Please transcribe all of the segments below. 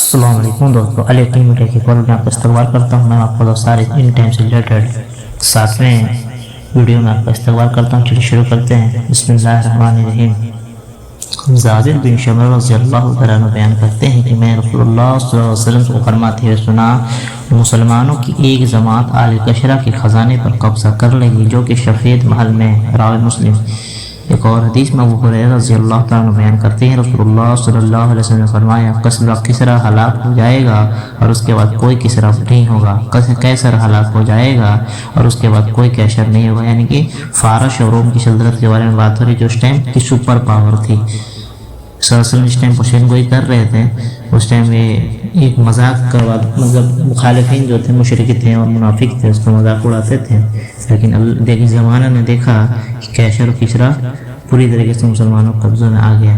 السلام علیکم دوستو، علی ٹیم میڈیا کے کال میں آپ کا استقبال کرتا ہوں۔ میں آپ کو سارے ان ٹائم سے ریلیٹڈ 7ویں ویڈیو میں آپ کا استقبال کرتا ہوں۔ چلیے شروع کرتے ہیں۔ بسم اللہ الرحمن الرحیم۔ جابر بن شمر رضی اللہ عنہ بیان کرتے ہیں کہ میں رسول اللہ صلی اللہ علیہ وسلم کو فرماتے ہوئے سنا، مسلمانوں کی ایک جماعت آل کشرہ کے خزانے پر قبضہ کر لے گی جو کہ شفید محل میں ہے، راوی مسلم۔ ایک اور حدیث میں ابو ہریرہ رضی اللہ تعالیٰ عنہ بیان کرتے ہیں، رسول اللہ صلی اللہ علیہ وسلم نے فرمایا، کسرا ہلاک ہو جائے گا اور اس کے بعد کوئی کسرا نہیں ہوگا، کیسر ہلاک ہو جائے گا اور اس کے بعد کوئی کیسر نہیں ہوگا۔ یعنی کہ فارس اور روم کی سلطنت کے بارے میں بات ہو رہی جو اس ٹائم کی سپر پاور تھی۔ صلی اللہ علیہ وسلم اس ٹائم پشین گوئی کر رہے تھے، اس ٹائم یہ ایک مذاق کا مطلب مخالفین جو تھے مشرک تھے اور منافق تھے، اس کو مذاق اڑاتے تھے، لیکن زمانہ نے دیکھا کہ کیسر و کسرا پوری طریقے سے مسلمانوں کے قبضے میں آ گیا۔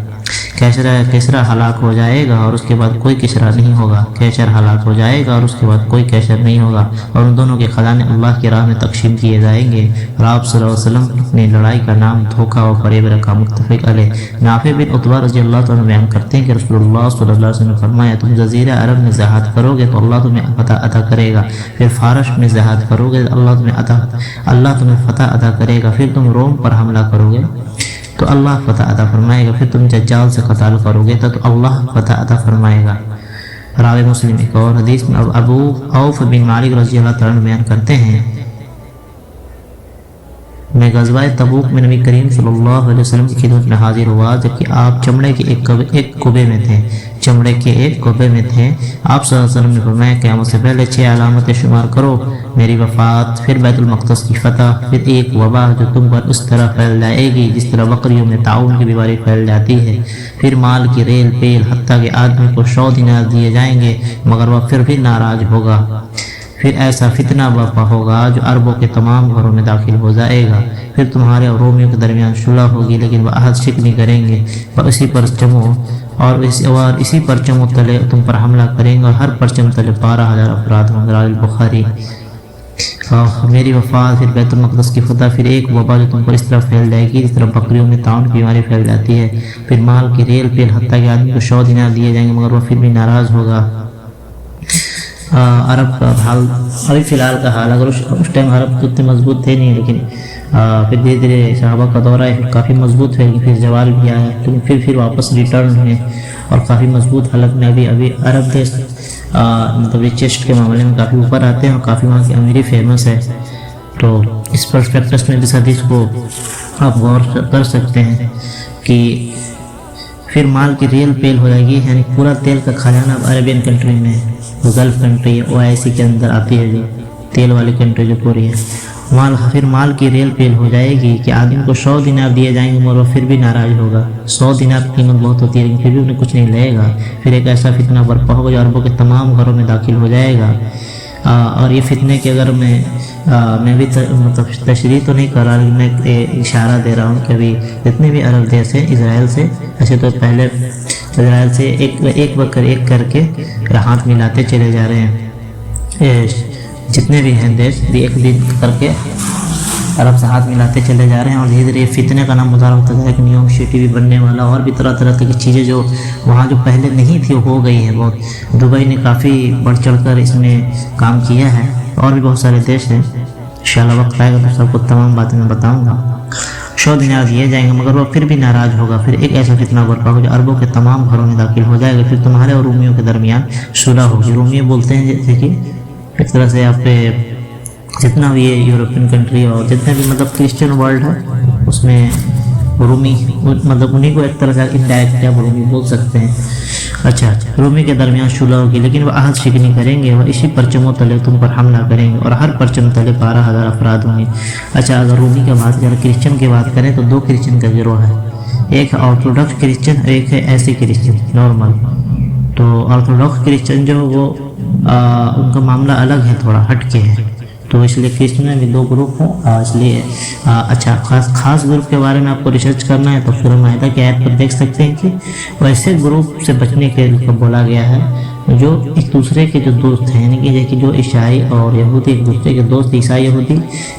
کسرا ہلاک ہو جائے گا اور اس کے بعد کوئی کسرا نہیں ہوگا، کیسر ہلاک ہو جائے گا اور اس کے بعد کوئی کیسر نہیں ہوگا، اور ان دونوں کے خزانے اللہ کی راہ میں تقسیم کیے جائیں گے۔ اور آپ صلی اللہ علیہ وسلم نے لڑائی کا نام دھوکہ و فریب رکھا، متفق علیہ۔ نافع بن عتبہ رضی اللہ عنہ بیان کرتے ہیں کہ رسول اللہ صلی اللہ علیہ وسلم نے فرمایا، تم جزیرہ عرب میں جہاد کرو گے تو اللہ تمہیں فتح عطا کرے گا، پھر فارس میں جہاد کرو گے تو اللہ تمہیں فتح عطا کرے گا، پھر تم روم پر حملہ کرو گے تو اللہ فتح عطا فرمائے گا، پھر تم دجال سے قتال کرو گے تو اللہ فتح عطا فرمائے گا، راوی مسلم۔ ایک اور حدیث میں ابو اوف بن مالک رضی اللہ تعالیٰ عنہ بیان کرتے ہیں، میں غزوہ تبوک میں نبی کریم صلی اللہ علیہ وسلم کی خدمت میں حاضر ہوا جبکہ آپ چمڑے کے ایک کعبے میں تھے، آپ صلی اللہ علیہ وسلم نے فرمایا، قیامت سے پہلے 6 علامتیں شمار کرو، میری وفات، پھر بیت المقدس کی فتح، پھر ایک وبا جو تم پر اس طرح پھیل جائے گی جس طرح بکریوں میں طاعون کی بیماری پھیل جاتی ہے، پھر مال کی ریل پیل، حتیٰ کہ آدمی کو 100 دینار دیے جائیں گے مگر وہ پھر بھی ناراض ہوگا، پھر ایسا فتنہ برپا ہوگا جو عربوں کے تمام گھروں میں داخل ہو جائے گا، پھر تمہارے اور رومیوں کے درمیان صلح ہوگی لیکن وہ عہد شک نہیں کریں گے، اور اسی پرچموں تلے تم پر حملہ کریں گے اور ہر پرچم تلے 12,000 افراد ہوں گے، راوی البخاری۔ میری وفات، پھر بیت المقدس کی فتح، پھر ایک وبا جو تم پر اس طرح پھیل جائے گی جس طرح بکریوں میں طاعون کی بیماری پھیل جاتی ہے، پھر مال کی ریل پیل، حتیٰ کہ آدمی کو 100 دینار دیے جائیں گے مگر وہ پھر بھی ناراض ہوگا۔ عرب کا حال ابھی فی الحال کا حال، اگر اس ٹائم عرب تو اتنے مضبوط تھے نہیں، لیکن پھر دھیرے دھیرے صحابہ کا دورہ ہے، پھر کافی مضبوط ہوئے، پھر زوال بھی آیا، لیکن پھر واپس ریٹرن ہوئے اور کافی مضبوط حالت میں ابھی عرب دیش مطلب چیسٹ کے معاملے میں کافی اوپر آتے ہیں اور کافی وہاں کی امیری فیمس ہے۔ تو اس پرسپیکٹس میں اس حدیث کو آپ غور کر سکتے ہیں کہ پھر مال کی ریل پیل ہو جائے گی، یعنی پورا تیل کا خزانہ اب عربین کنٹری میں ہے، گلف کنٹری OIC کے اندر آتی ہے جو تیل والی کنٹری جو پوری ہے، پھر مال کی ریل پیل ہو جائے گی کہ آدمی کو 100 دینار دیے جائیں گے مگر وہ پھر بھی ناراض ہوگا، 100 دینار کی قیمت بہت ہوتی ہے لیکن پھر بھی انہیں کچھ نہیں لے گا، پھر ایک ایسا فتنہ برپا ہوگا جو عربوں کے تمام گھروں میں داخل ہو جائے گا۔ اور یہ فتنے کے اگر میں بھی مطلب تشریح تو نہیں کر رہا لیکن میں اشارہ دے رہا ہوں کہ ابھی جتنے بھی عرب دیش ہیں اسرائیل سے، ایسے تو پہلے اسرائیل سے ایک کر کے ہاتھ ملاتے چلے جا رہے ہیں، جتنے بھی ہیں دیش ایک دن کر کے عرب سے ہاتھ ملاتے چلے جا رہے ہیں، اور دھیرے دھیرے فتنے کا نام مظاہرہ ہوتا ہے کہ نیو یارک سٹی بھی بننے والا، اور بھی طرح طرح کی چیزیں جو وہاں جو پہلے نہیں تھی وہ ہو گئی ہیں بہت۔ دبئی نے کافی بڑھ چڑھ کر اس میں کام کیا ہے، اور بھی بہت سارے دیش ہیں، انشاءاللہ وقت آئے گا تو سب کو تمام باتیں میں بتاؤں گا۔ 100 دینار دیے جائیں گے مگر وہ پھر بھی ناراض ہوگا، پھر ایک ایسا فتنہ برپا ہوگا جو عربوں کے تمام گھروں میں داخل ہو جائے گا، پھر تمہارے اور رومیوں کے درمیان صلح ہوگی۔ رومیے بولتے ہیں جیسے کہ ایک طرح سے آپ جتنا بھی یہ یورپین کنٹری اور جتنے بھی مطلب کرسچن ورلڈ ہے اس میں رومی مطلب انہیں کو ایک طرح سے انڈائریکٹ آپ رومی بول سکتے ہیں۔ اچھا، رومی کے درمیان صلح ہوگی لیکن وہ عہد شک نہیں کریں گے، وہ اسی پرچموں تلے تم پر حملہ کریں گے اور ہر پرچم تلے 12,000 افراد ہوں گے۔ اچھا، اگر رومی کی بات کریں، کرسچن کی بات کریں تو 2 کرسچن کا گروہ ہے، ایک ہے آرتھوڈاکس کرسچن اور ایک ہے ایسی کرسچن نارمل۔ تو آرتھوڈاکس کرسچن جو وہ ان کا معاملہ الگ ہے، تھوڑا ہٹ کے ہے، تو اس لیے کرسچن میں بھی 2 گروپ ہیں، اس لیے اچھا خاص گروپ کے بارے میں آپ کو ریسرچ کرنا ہے تو سورہ مائدہ کی آیت پر دیکھ سکتے ہیں کہ ویسے گروپ سے بچنے کے لیے بولا گیا ہے جو ایک دوسرے کے جو دوست ہیں، یعنی کہ جیسے جو عیسائی اور یہودی ایک دوسرے کے دوست، عیسائی یہودی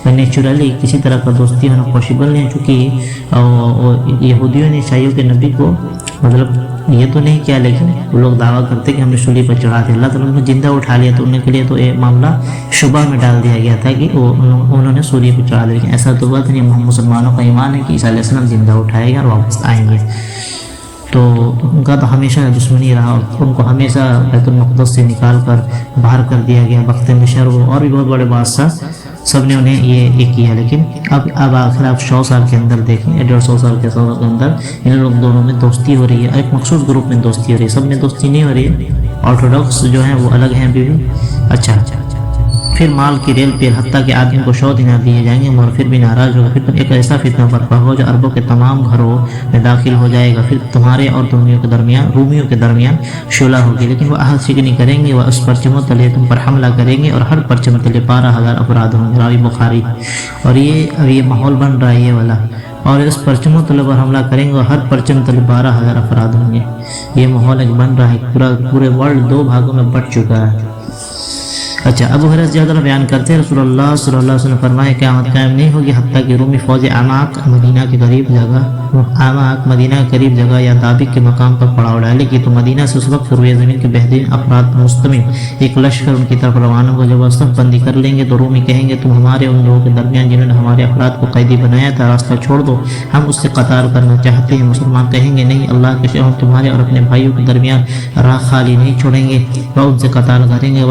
نیچرلی کسی طرح کا دوستی ہونا پاسبل نہیں ہے، چونکہ یہودیوں نے عیسائیوں کے نبی کو مطلب یہ تو نہیں کیا، لیکن وہ لوگ دعویٰ کرتے کہ ہم نے صلیب پر چڑھا دیا، اللہ تعالیٰ نے زندہ اٹھا لیا، تو ان کے لیے تو یہ معاملہ شبہ میں ڈال دیا گیا تھا کہ انہوں نے صلیب پر چڑھا دیا، لیکن ایسا تو بات نہیں۔ مسلمانوں کا ایمان ہے کہ عیسیٰ علیہ السلام زندہ اٹھائے گا اور واپس آئیں گے، تو ان کا تو ہمیشہ دشمنی رہا، ان کو ہمیشہ بیت المقدس سے نکال کر باہر کر دیا گیا، بخت نشر اور بھی بہت بڑے بادشاہ سب نے انہیں یہ کیا، لیکن اب آخر آپ 100 سال کے اندر دیکھیں، 150 سال کے اندر ان لوگ دونوں میں دوستی ہو رہی ہے، ایک مخصوص گروپ میں دوستی ہو رہی ہے، سب میں دوستی نہیں ہو رہی ہے، آرتھوڈاکس جو ہیں وہ الگ ہیں ابھی بھی۔ اچھا، پھر مال کی ریل پیر، حتیٰ کہ آدمی کو 100 دینار دیے جائیں گے مگر پھر بھی ناراض ہوگا، پھر ایک ایسا فتنہ برپا ہو جو عربوں کے تمام گھروں میں داخل ہو جائے گا، پھر تمہارے اور رومیوں کے درمیان شعلہ ہوگی، لیکن وہ عہد شکنی کریں گے، وہ اس پرچموں تلے تم پر حملہ کریں گے اور ہر پرچم تلے 12,000 افراد ہوں گے، راوی بخاری۔ اور یہ ماحول بن رہا ہے یہ والا، اور اس پرچموں تلے پر حملہ کریں گے اور ہر پرچم تلے 12,000 افراد ہوں گے، یہ ماحول ایک بن رہا ہے، پورے ورلڈ 2 بھاگوں میں بٹ چکا ہے۔ اچھا، ابو ہریرہ زیادہ بیان کرتے ہیں رسول اللہ صلی اللہ علیہ وسلم فرمائے قیامت قائم نہیں ہوگی حتیٰ کہ رومی فوج عماق مدینہ کے قریب جگہ یا دابق کے مقام پر پڑاؤ ڈالے گی، تو مدینہ سے اس وقت روئے زمین کے بہترین افراد مستمع ایک لشکر ان کی طرف روانہ ہوگا، جب وہ صف بندی کر لیں گے تو رومی کہیں گے تم ہمارے ان لوگوں کے درمیان جنہوں نے ہمارے افراد کو قیدی بنایا تھا راستہ چھوڑ دو، ہم اس سے قتال کرنا چاہتے ہیں۔ مسلمان کہیں گے نہیں، اللہ کے شہر ہم تمہارے اور اپنے بھائیوں کے درمیان راہ خالی نہیں چھوڑیں گے، وہ ان سے قتال کریں گے،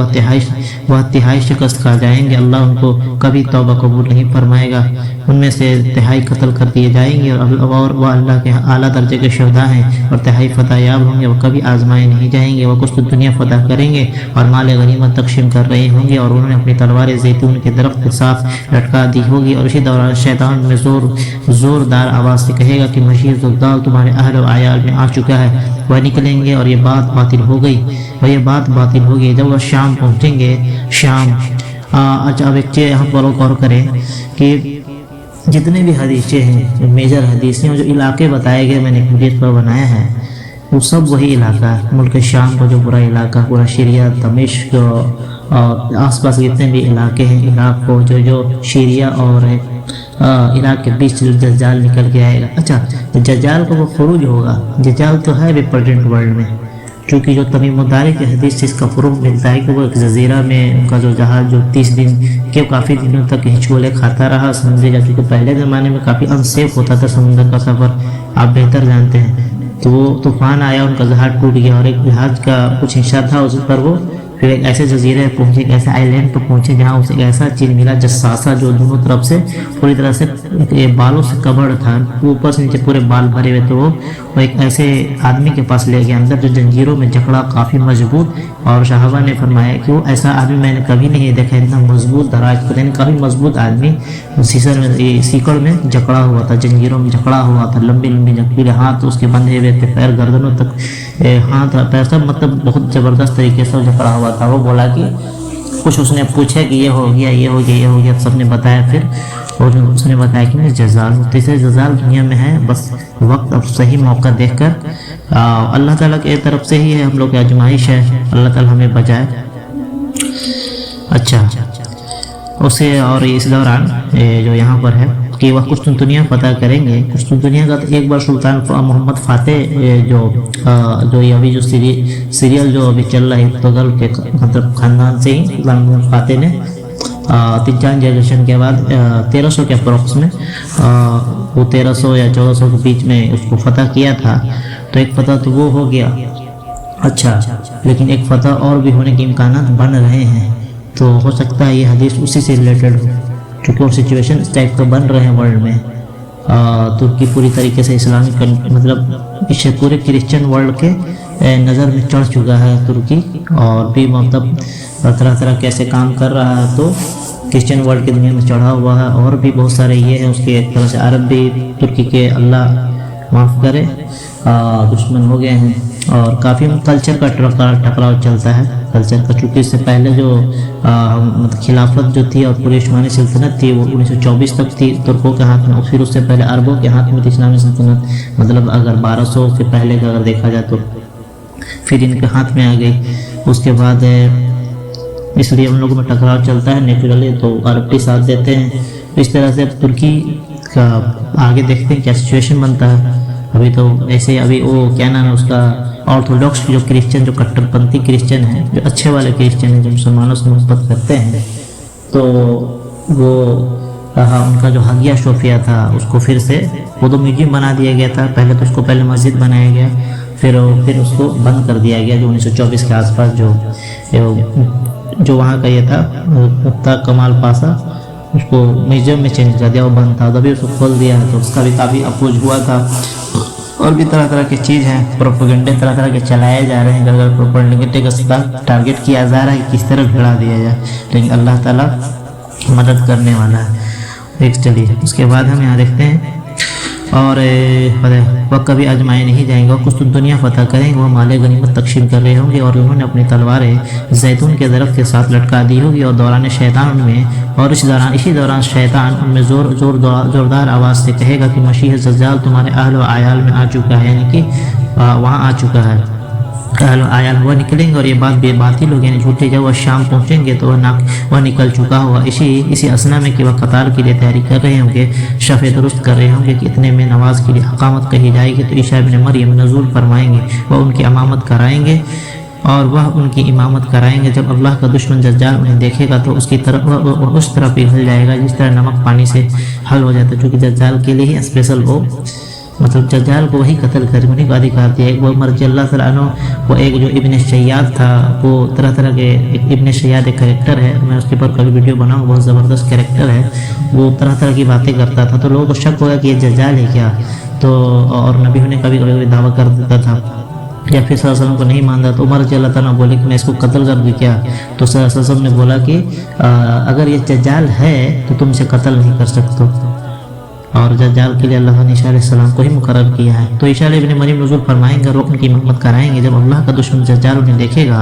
وہ تہائی شکست کھا جائیں گے، اللہ ان کو کبھی توبہ قبول نہیں فرمائے گا، ان میں سے تہائی قتل کر دیے جائیں گے، اور وہ اللہ کے اعلیٰ درجے کے شہداء ہیں اور تہائی فتح یاب ہوں گے، وہ کبھی آزمائے نہیں جائیں گے، وہ کچھ تو دنیا فتح کریں گے اور مال غنیمت تقسیم کر رہے ہوں گے، اور انہوں نے اپنی تلوار زیتون کے درخت کے ساتھ لٹکا دی ہوگی، اور اسی دوران شیطان میں زوردار آواز سے کہے گا کہ مشیر زلزال تمہارے اہل و عیال میں آ چکا ہے، وہ نکلیں گے اور یہ بات باطل ہو گئی، جب وہ شام پہنچیں گے، شام۔ اچھا، اب ایک چیز یہاں پر غور کریں کہ جتنے بھی حدیثیں ہیں، میجر حدیثیں جو علاقے بتائے گئے، میں نے ایک حدیث پر بنایا ہے، وہ سب وہی علاقہ ہے، ملک شام کا جو پورا علاقہ، پورا شیریا، دمشق اور آس پاس جتنے بھی علاقے ہیں، عراق کو جو شیریا اور عراق کے بیچ دجال نکل کے آئے گا۔ اچھا، دجال کو وہ خروج ہوگا، دجال تو ہے بھی پریزنٹ ورلڈ میں، کیونکہ جو تمیم الداری کی حدیث سے اس کا فروغ ملتا ہے کہ وہ ایک جزیرہ میں ان کا جو جہاز جو 30 دن کے کافی دنوں تک ہچولے کھاتا رہا، سمجھے جا، کیونکہ پہلے زمانے میں کافی انسیف ہوتا تھا سمندر کا سفر، آپ بہتر جانتے ہیں، تو وہ طوفان آیا، ان کا جہاز ٹوٹ گیا، اور ایک جہاز کا کچھ حصہ تھا اس پر، وہ پھر ایک ایسے جزیرے پہنچے، ایک ایسے آئی لینڈ پر پہنچے جہاں اسے ایک ایسا چیز ملا جساسا، جو دونوں طرف سے پوری طرح سے بالوں سے کبڑ تھا، اوپر سے نیچے پورے بال بھرے ہوئے، تو وہ ایک ایسے آدمی کے پاس لے گیا اندر جو جنجیروں میں جکڑا کافی مضبوط، اور صحابہ نے فرمایا کہ وہ ایسا آدمی میں نے کبھی نہیں دیکھا، اتنا مضبوط دراز پر، یعنی کافی مضبوط آدمی، سیکڑ میں جکڑا ہوا تھا، جنجیروں میں جکڑا ہوا تھا، لمبی جنجیریں، ہاتھ اس کے بندھے ہوئے تھے، پیر گردنوں تک، ہاتھ پیر سب مطلب بہت زبردست طریقے سے جکڑا ہوا تھا۔ وہ بولا کہ کچھ اس نے پوچھا کہ یہ ہو گیا، سب نے بتایا، پھر اور اس نے بتایا کہ میں جزال ہوں، تیسرے جزال دنیا میں ہے، بس وقت اب صحیح موقع دیکھ کر اللہ تعالیٰ کی طرف سے ہی ہے، ہم لوگ کی آزمائش ہے، اللہ تعالیٰ ہمیں بچائے۔ اچھا، اسے اور اس دوران جو یہاں پر ہے کہ وہ قسطنطنیہ فتح کریں گے، قسطنطنیہ کا تو ایک بار سلطان محمد فاتح جو ابھی جو سیریل جو ابھی چل رہا ہے پرتگال کے مطلب خاندان سے ہی سلطان محمد فاتح نے 3-4 جنریشن کے بعد 1300 کے اپروکس میں وہ 1300 یا 1400 کے بیچ میں اس کو فتح کیا تھا، تو ایک فتح تو وہ ہو گیا۔ اچھا، لیکن ایک فتح اور بھی ہونے کے امکانات بن رہے ہیں، تو ہو سکتا ہے یہ حدیث اسی سے ریلیٹڈ ہو، کیونکہ وہ سچویشن اس ٹائپ کا بن رہے ہیں ورلڈ میں۔ ترکی پوری طریقے سے اسلامی مطلب اس پورے کرسچن ورلڈ کے نظر میں چڑھ چکا ہے ترکی، اور بھی مطلب طرح کیسے کام کر رہا ہے، تو کرسچن ورلڈ کی دنیا میں چڑھا ہوا ہے، اور بھی بہت سارے یہ ہیں اس کے ایک طرح سے عرب بھی ترکی کے اللہ معاف کرے دشمن ہو گئے ہیں، اور کافی کلچر کا ٹکراؤ چلتا ہے کلچر کا، چونکہ اس سے پہلے جو خلافت جو تھی اور پوری عثمانی سلطنت تھی وہ 1924 تک تھی ترکوں کے ہاتھ میں، اور پھر اس سے پہلے عربوں کے ہاتھ میں تھی اسلامی سلطنت، مطلب اگر 1200 سے پہلے کا اگر دیکھا جائے تو پھر ان کے ہاتھ میں آ گئی اس کے بعد اس لیے ان لوگوں میں ٹکراؤ چلتا ہے نیچرلی، تو عرب بھی ساتھ دیتے ہیں. اس طرح سے اب ترکی کا آگے دیکھتے ہیں کیا سچویشن بنتا ہے. ابھی تو ایسے ابھی وہ کیا نام ہے اس کا، آرتھوڈاکس جو کرسچن، جو کٹر پنتھی کرسچن ہیں، جو اچھے والے کرسچن ہیں، جو مسلمانوں سے محبت کرتے ہیں، تو وہ ان کا جو حاگیا صوفیہ تھا اس کو پھر سے وہ تو میوزیم بنا دیا گیا تھا. پہلے تو اس کو پہلے مسجد بنایا گیا، پھر اس کو بند کر دیا گیا جو 1924 کے آس پاس جو وہاں کا یہ تھا مفتا کمال پاسا، اس کو میوزیم میں چینج کر دیا، وہ بند تھا، تبھی اس کو کھول دیا. تو اس کا بھی کافی اپوز ہوا تھا. اور بھی طرح طرح کی چیز ہیں، پروپیگنڈے طرح طرح کے چلائے جا رہے ہیں. اگر پروپیگنڈے کا ٹارگیٹ کیا جا رہا ہے کہ کس طرح بھیڑا دیا جائے، لیکن اللہ تعالیٰ مدد کرنے والا ہے. چلیے اس کے بعد ہم یہاں دیکھتے ہیں. اور وہ کبھی آزمائے نہیں جائیں گے اور کچھ دنیا فتح کریں گے. وہ مال غنیمت تقسیم کر رہے ہوں گے اور انہوں نے اپنی تلواریں زیتون کے درخت کے ساتھ لٹکا دی ہوگی، اور دوران شیطان ان میں، اور اسی دوران شیطان ان میں زوردار آواز سے کہے گا کہ مسیح دجال تمہارے اہل و عیال میں آ چکا ہے، یعنی کہ وہاں آ چکا ہے. اہل و عیال وہ نکلیں گے، اور یہ بات بے باطل لوگ یعنی جھوٹے جب وہ شام پہنچیں گے تو وہ نکل چکا ہوگا. اسی اسنا میں کہ وہ قطار کے لیے تیاری کر رہے ہوں گے، شفع درست کر رہے ہوں گے کہ اتنے میں نماز کے لیے اقامت کہی جائے گی تو عیسیٰ ابن مریم نزول فرمائیں گے، وہ ان کی امامت کرائیں گے. اور وہ ان کی امامت کرائیں گے. جب اللہ کا دشمن دجال انہیں دیکھے گا تو اس کی طرف وہ اس طرح پگھل جائے گا جس طرح نمک پانی سے حل ہو جاتا ہے. چونکہ دجال کے لیے ہی اسپیشل وہ مطلب دجال کو وہی قتل کرنے انہیں کو ادھیکار دیا. وہ مرضی اللہ تعالیٰ عنہ، وہ ایک جو ابن شیاد تھا، وہ طرح طرح کے ابن شیاد ایک کریکٹر ہے، میں اس کے اوپر کبھی ویڈیو بناؤں، بہت زبردست کریکٹر ہے. وہ طرح طرح کی باتیں کرتا تھا تو لوگوں کو شک ہوگا کہ یہ دجال ہے کیا. تو اور نبی نے کبھی کبھی دعویٰ کر دیتا تھا یا پھر صلی اللہ علیہ وسلم کو نہیں مانتا تو عمر رضی اللہ تعالیٰ بولے کہ میں اس کو قتل کر دوں کیا. تو صلی اللہ علیہ وسلم نے بولا کہ اگر یہ دجال ہے تو تم اسے قتل نہیں کر سکتے. اور دجال کے لیے اللہ نے عیسیٰ علیہ السلام کو ہی مقرر کیا ہے. تو عیسیٰ ابن مریم نزول فرمائیں گے اور ان کی محبت کرائیں گے جب اللہ کا دشمن دجال انہیں دیکھے گا.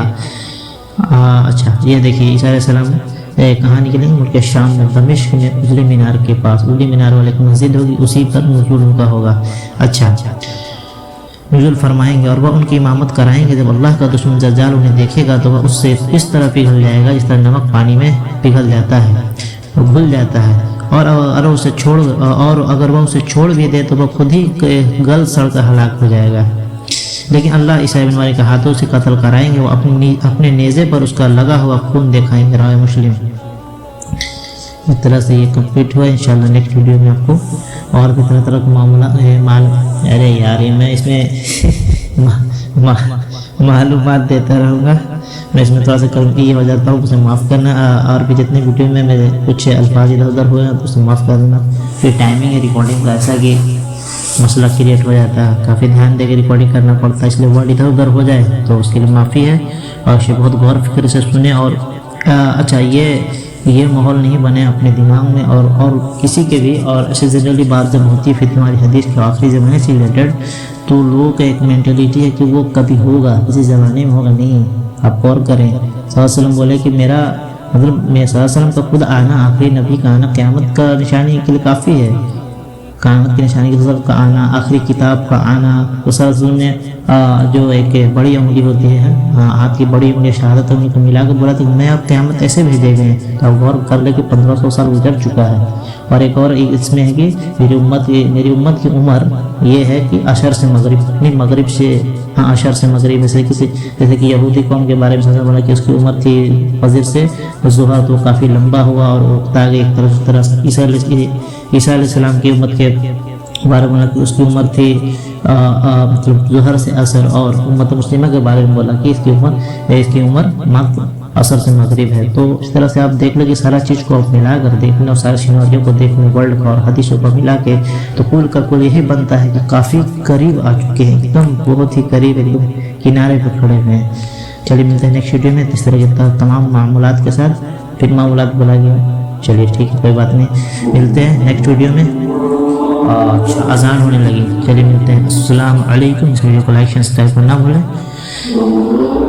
اچھا یہ دیکھیے عیسیٰ علیہ السلام کہاں نکلیں گے؟ ملک شام میں دمشق میں اجلی مینار کے پاس، اجلی مینار والے ایک مسجد ہوگی، اسی پر نزول ان کا ہوگا. اچھا نزول فرمائیں گے اور وہ ان کی امامت کرائیں گے. جب اللہ کا دشمن دجال انہیں دیکھے گا تو وہ اس سے اس طرح پگھل جائے گا جس طرح نمک پانی میں پگھل جاتا ہے، وہ گھل جاتا ہے. اور اگر وہ اسے چھوڑ بھی دے تو وہ خود ہی گل سڑ کر ہلاک ہو جائے گا. لیکن اللہ عیسیٰ ابن مریم کے ہاتھوں سے قتل کرائیں گے. وہ اپنے نیزے پر اس کا لگا ہوا خون دکھائیں گے. روایہ مسلم. اس طرح سے یہ کمپلیٹ ہوا. انشاءاللہ نیکسٹ ویڈیو میں آپ کو اور بھی طرح طرح کے معاملات ارے یار میں اس میں معلومات دیتا رہوں گا. میں اس میں تھوڑا سا یہ ہو جاتا ہوں، اسے معاف کرنا. اور بھی جتنے ویڈیو میں میرے کچھ الفاظ ادھر ادھر ہوئے ہیں تو اسے معاف کر دینا. پھر ٹائمنگ ہے ریکارڈنگ کا ایسا کہ مسئلہ کریٹ ہو جاتا ہے، کافی دھیان دے کے ریکارڈنگ کرنا پڑتا ہے، اس لیے ورڈ ادھر ادھر ہو جائے تو اس کے لیے معافی ہے. اور اسے بہت غور فکر سے سنیں. اور اچھا یہ ماحول نہیں بنے اپنے دماغ میں اور کسی کے بھی. اور ایسے جنرلی بات جب ہوتی ہے پھر ہماری حدیث کے آخری زمانے سے ریلیٹڈ تو لوگوں کا ایک مینٹلیٹی ہے کہ وہ کبھی ہوگا، کسی زمانے میں ہوگا نہیں. آپ غور کریں. صلی اللہ علیہ وسلم بولے کہ میں صلی اللہ علیہ وسلم کا خود آنا، آخری نبی کا آنا قیامت کا نشانی کے لیے کافی ہے. قیامت کی نشانی کے طرف کا آنا، آخری کتاب کا آنا. تو صلی اللہ علیہ وسلم نے جو ایک بڑی انگلی ہوتی ہے، ہاتھ کی بڑی انگلی شہادت انگلی کو ملا کے بولا تھا کہ میں اب قیامت ایسے بھیجے گئے ہیں. تو اب غور کر لے کہ 1500 سال گزر چکا ہے. اور ایک اور اس میں ہے کہ میری امت کی عمر یہ ہے کہ عشر سے مغرب سے عشر سے مغرب جیسے کہ یہودی قوم کے بارے میں بولا کہ اس کی عمر تھی فجر سے ظہر، تو کافی لمبا ہوا اور اکتا گئی ایک طرح سے. عیسیٰ علیہ السلام کی امت کے بارے میں بولا کہ اس کی عمر تھی مطلب ظہر سے عصر. اور امت مسلمہ کے بارے میں بولا کہ اس کی عمر عصر سے مغرب ہے. تو اس طرح سے آپ دیکھ لیں کہ سارا چیز کو آپ ملا کر دیکھنا اور سارے سیناریوں کو دیکھنا ورلڈ کا اور حدیثوں کو ملا کے تو کل کا کل یہی بنتا ہے کہ کافی قریب آ چکے ہیں، ایک دم بہت ہی قریب، ایک دم کنارے پہ کھڑے ہوئے ہیں. چلیے ملتے ہیں نیکسٹ ویڈیو میں اس طرح کے تمام معمولات کے ساتھ. پھر معمولات بولا گیا، چلیے ٹھیک ہے کوئی بات نہیں. ملتے ہیں نیکسٹ ویڈیو میں. اچھا اذان ہونے لگی. چلیے ملتے ہیں. السلام علیکم. اس ویڈیو کو لائک شیئر سبسکرائب کرنا بھولیں.